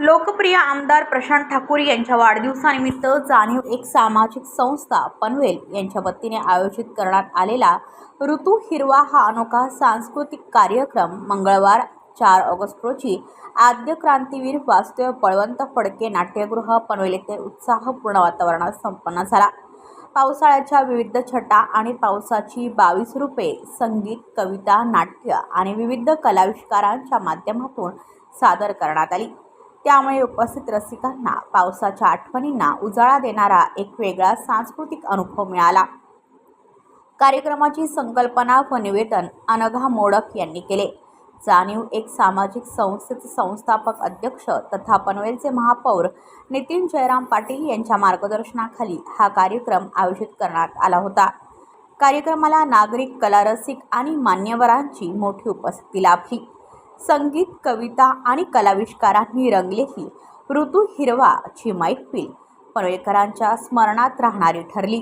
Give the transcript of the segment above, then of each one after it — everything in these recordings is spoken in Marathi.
लोकप्रिय आमदार प्रशांत ठाकूर यांच्या वाढदिवसानिमित्त जाणीव एक सामाजिक संस्था पनवेल यांच्या वतीने आयोजित करण्यात आलेला ऋतू हिरवा हा अनोखा सांस्कृतिक कार्यक्रम मंगळवार 4 ऑगस्ट रोजी आद्य क्रांतीवीर वास्तव बळवंत फडके नाट्यगृह पनवेल येथे उत्साहपूर्ण वातावरणात संपन्न झाला। पावसाळ्याच्या विविध छटा आणि पावसाची 22 रूपे संगीत, कविता, नाट्य आणि विविध कलाविष्कारांच्या माध्यमातून सादर करण्यात आली। त्यामुळे उपस्थित रसिकांना पावसाच्या आठवणींना उजाळा देणारा एक वेगळा सांस्कृतिक अनुभव मिळाला। कार्यक्रमाची संकल्पना व निवेदन अनघा मोडक यांनी केले। जाणीव एक सामाजिक संस्थेचे संस्थापक अध्यक्ष तथा पनवेलचे महापौर नितीन जयराम पाटील यांच्या मार्गदर्शनाखाली हा कार्यक्रम आयोजित करण्यात आला होता। कार्यक्रमाला नागरिक, कलारसिक आणि मान्यवरांची मोठी उपस्थिती लाभली। संगीत, कविता आणि कलाविष्कारांनी रंगलेली ऋतू हिरवा ची मैफिल पनवेलकरांच्या स्मरणात राहणारी ठरली।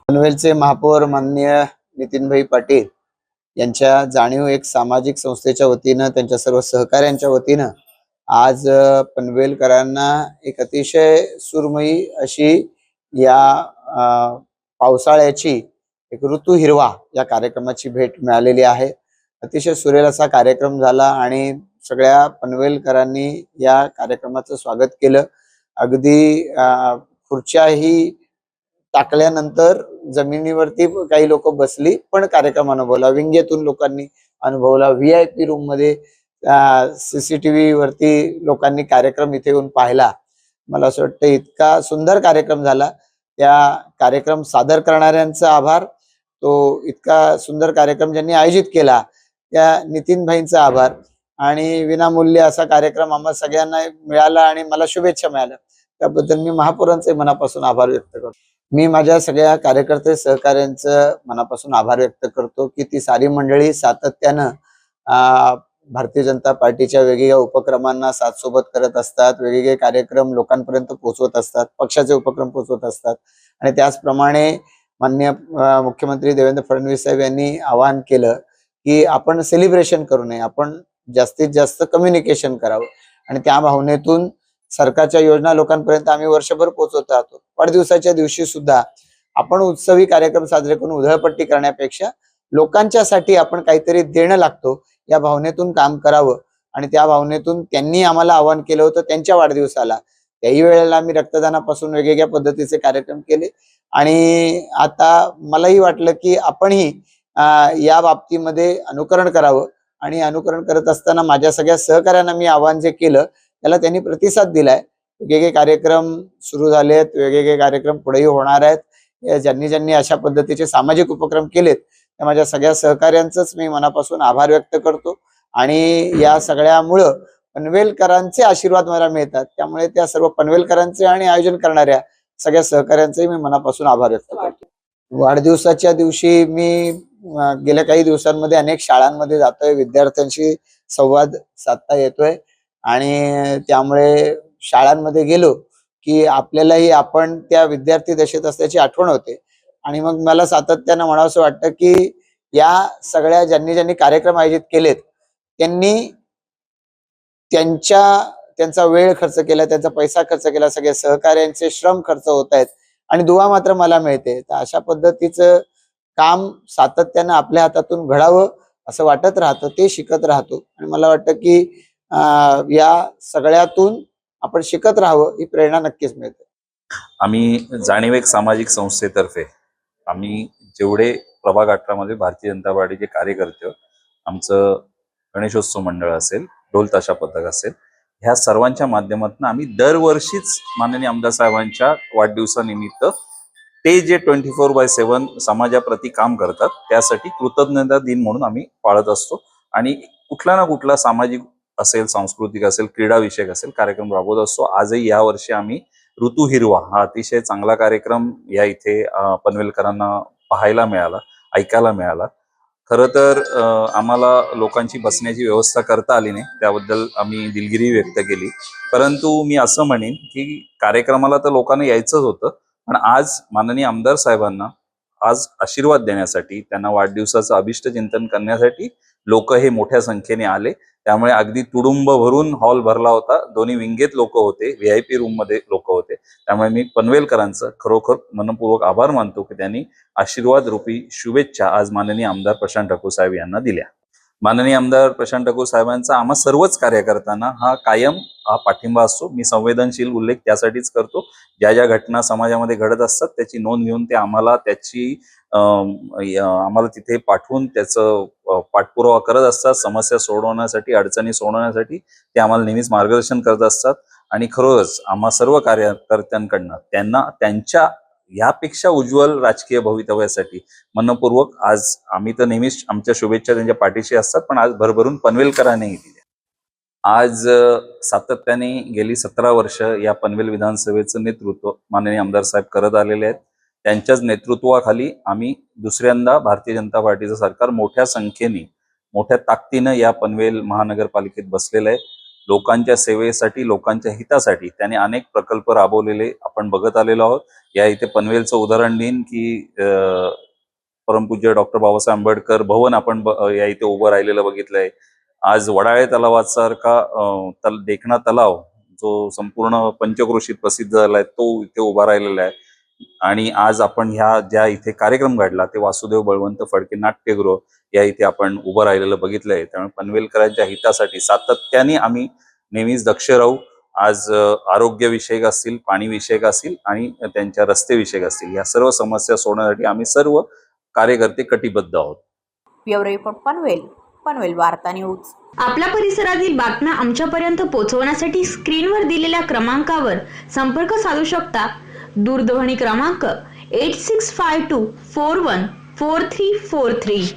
पनवेलचे महापौर माननीय नितीनभाई पाटील यांच्या जाणीव एक सामाजिक संस्थेच्या वतीनं, त्यांच्या सर्व सहकाऱ्यांच्या वतीनं आज पनवेलकरांना एक अतिशय सुरमयी अशी या पावसाळ्याची एक ऋतू हिरवा या कार्यक्रमाची भेट मिळालेली आहे। अतिशय सुरेल असा कार्यक्रम झाला आणि सगळ्या पनवेलकरांनी या कार्यक्रमाचं स्वागत केलं। अगदी खुर्च्याही टाकल्यानंतर जमिनीवरती काही लोक बसली पण कार्यक्रम अनुभवला। विंगेतून लोकांनी अनुभवला। VIP रूम मध्ये CCTV वरती लोकांनी कार्यक्रम इथे येऊन पाहिला। मला असं वाटतं इतका सुंदर कार्यक्रम झाला। त्या कार्यक्रम सादर करणाऱ्यांचा आभार, तो इतका सुंदर कार्यक्रम ज्यांनी आयोजित केला त्या नितीन भाईंचा आभार, आणि विनामूल्य असा कार्यक्रम आम्हा सगळ्यांना मिळाला आणि मला शुभेच्छा मिळाल्या त्याबद्दल मी महापौरांचे मनापासून आभार व्यक्त करतो। मी माझ्या सगळ्या कार्यकर्ते सहकाऱ्यांचं मनापासून आभार व्यक्त करतो की ती सारी मंडळी सातत्यानं भारतीय जनता पार्टीच्या वेगवेगळ्या उपक्रमांना साथ सोबत करत असतात, वेगवेगळे कार्यक्रम लोकांपर्यंत पोहोचवत असतात, पक्षाचे उपक्रम पोहोचवत असतात। आणि त्याचप्रमाणे माननीय मुख्यमंत्री देवेंद्र फडणवीस साहेब यांनी आवाहन केलं की आपण सेलिब्रेशन करू नये, आपण जास्तीत जास्त कम्युनिकेशन करावं, आणि त्या भावनेतून सरकारच्या योजना लोकांपर्यंत आम्ही वर्षभर पोहोचवत राहतो। वाढदिवसाच्या दिवशी सुद्धा आपण उत्सवी कार्यक्रम साजरे करून उधळपट्टी करण्यापेक्षा लोकांच्यासाठी आपण काहीतरी देणं लागतो या भावनेतून काम करावं। आणि त्या भावनेतून त्यांनी आम्हाला आवाहन केलं होतं त्यांच्या वाढदिवसाला, त्याही वेळेला आम्ही रक्तदानापासून वेगवेगळ्या पद्धतीचे कार्यक्रम केले। आणि आता मलाही वाटलं की आपणही या बाबतीमध्ये अनुकरण करावं, आणि अनुकरण करत असताना माझ्या सगळ्या सहकाऱ्यांना मी आवाहन जे केलं त्याला त्यांनी प्रतिसाद दिलाय। वेगवेगळे कार्यक्रम सुरू झालेत, वेगवेगळे कार्यक्रम पुढेही होणार आहेत। ज्यांनी ज्यांनी अशा पद्धतीचे सामाजिक उपक्रम केलेत त्या माझ्या सगळ्या सहकाऱ्यांचंच मी मनापासून आभार व्यक्त करतो। आणि या सगळ्यामुळं पनवेलकरांचे आशीर्वाद मला मिळतात, त्यामुळे त्या सर्व पनवेलकरांचे आणि आयोजन करणाऱ्या सगळ्या सहकाऱ्यांचे मी मनापासून आभार व्यक्त करतो। वाढदिवसाच्या दिवशी मी गेल्या काही दिवसांमध्ये अनेक शाळांमध्ये जातोय, विद्यार्थ्यांशी संवाद साधता येतोय, आणि त्यामुळे शाळांमध्ये गेलो की आपल्यालाही आपण त्या विद्यार्थी दशेत असल्याची आठवण होते। आणि मग मला सातत्यानं म्हणावंसं वाटतं की या सगळ्या ज्यांनी ज्यांनी कार्यक्रम आयोजित केलेत त्यांनी त्यांचा वेळ खर्च केला, त्यांचा पैसा खर्च केला, सगळे सहकार्यांचे श्रम खर्च होत आहेत आणि दुवा मात्र मला मिळते। तर अशा पद्धतीचं काम सातत्यानं आपल्या हातातून घडावं असं वाटत राहतं, ते शिकत राहतो। आणि मला वाटतं की या सगळ्यातून आपण शिकत राहावं ही प्रेरणा नक्कीच मिळते। आम्ही जाणीव एक सामाजिक संस्थेतर्फे आम्ही जेवढे प्रभाग 18 मध्ये भारतीय जनता पार्टीचे कार्यकर्ते आहोत, आमचं गणेशोत्सव मंडळ असेल, ढोल ताशा पथक असेल, ह्या सर्वांच्या माध्यमातून आम्ही दरवर्षीच माननीय आमदार साहेबांच्या वाढदिवसानिमित्त ते जे 24/7 समाजाप्रती काम करतात त्यासाठी कृतज्ञता दिन म्हणून आम्ही पाळत असतो आणि कुठला ना कुठला सामाजिक असेल, सांस्कृतिक असेल, क्रीडा विषयक असेल कार्यक्रम राबवत असतो. आजही यावर्षी आम्ही ऋतू हिरवा हा अतिशय चांगला कार्यक्रम या इथे पनवेलकरांना पाहायला मिळाला, ऐकायला मिळाला. खरं तर आम्हाला लोकांची बसण्याची व्यवस्था करता आली नाही, त्याबद्दल आम्ही दिलगिरी व्यक्त केली. परंतु मी असं म्हणेन की कार्यक्रमाला तर लोकांना यायचंच होतं, पण आज माननीय आमदार साहेबांना आज आशीर्वाद देण्यासाठी, त्यांना वाढदिवसाचं अभिष्ट चिंतन करण्यासाठी लोक हे मोठ्या संख्येने आले. त्यामुळे अगदी तुडुंब भरून हॉल भरला होता. दोन्ही विंगेत लोक होते, VIP रूम मध्ये लोक होते. त्यामुळे मी पनवेलकरांचं खरोखर मनपूर्वक आभार मानतो की त्यांनी आशीर्वाद रूपी शुभेच्छा आज माननीय आमदार प्रशांत ठाकूर साहेब यांना दिल्या. माननीय आमदार प्रशांत ठाकूर साहेबांचा आम्हा सर्वच कार्यकर्त्यांना हा कायम पाठिंबा असतो. मी संवेदनशील उल्लेख त्यासाठीच करतो, ज्या ज्या घटना समाजामध्ये घडत असतात त्याची नोंद घेऊन ते आम्हाला आम्हाला तिथे पाठवून त्याचं पाठपुरावा करत असतात. समस्या सोडवण्यासाठी, अडचणी सोडवण्यासाठी ते आम्हाला नेहमीच मार्गदर्शन करत असतात. आणि खरोखरच आम्हा सर्व कार्यकर्त्यांकडनं त्यांना त्यांच्या यापेक्षा उज्ज्वल राजकीय भवितव्यासाठी मनपूर्वक आज आम्ही तर नेहमीच आमच्या शुभेच्छा त्यांच्या पाठीशी असतात, पण आज भरभरून पनवेलकरांनीही दिल्या. आज सातत्याने गेली 17 वर्ष या पनवेल विधानसभेचं नेतृत्व माननीय आमदार साहेब करत आलेले आहेत. त्यांच्याच नेतृत्वाखाली आम्ही दुसऱ्यांदा भारतीय जनता पार्टीचं सरकार मोठ्या संख्येने, मोठ्या ताकदीनं या पनवेल महानगरपालिकेत बसलेलं आहे. लोकांच्या सेवेसाठी, लोकांच्या हितासाठी त्याने अनेक प्रकल्प राबवलेले आपण बघत आलेलो आहोत. या इथे पनवेलचं उदाहरण देईन की परमपूज्य डॉक्टर बाबासाहेब आंबेडकर भवन आपण या इथे उभं राहिलेलं बघितलंय. आज वडाळे तलावासारखा देखणा तलाव जो संपूर्ण पंचक्रोशीत प्रसिद्ध झालाय तो इथे उभा राहिलेला आहे. आणि आज आपण ह्या ज्या इथे कार्यक्रम घडला ते वासुदेव बळवंत फडके नाट्यगृह या इथे आपण उभं राहिलेलं बघितलंय. त्यामुळे पनवेलकरांच्या हितासाठी सातत्याने आम्ही नेहमीच दक्ष राहू. आज आरोग्य विषयक असतील, पाणी विषयक असतील आणि त्यांच्या रस्ते विषयक असतील, या सर्व समस्या सोडवण्यासाठी आम्ही सर्व कार्यकर्ते कटिबद्ध आहोत. ब्युरो रिपोर्ट पनवेल वार्ता न्यूज. आपल्या परिसरातील बातम्या आमच्यापर्यंत पोहोचवण्यासाठी स्क्रीनवर दिलेल्या क्रमांकावर संपर्क साधू शकता. दूरध्वनी क्रमांक 8652414343.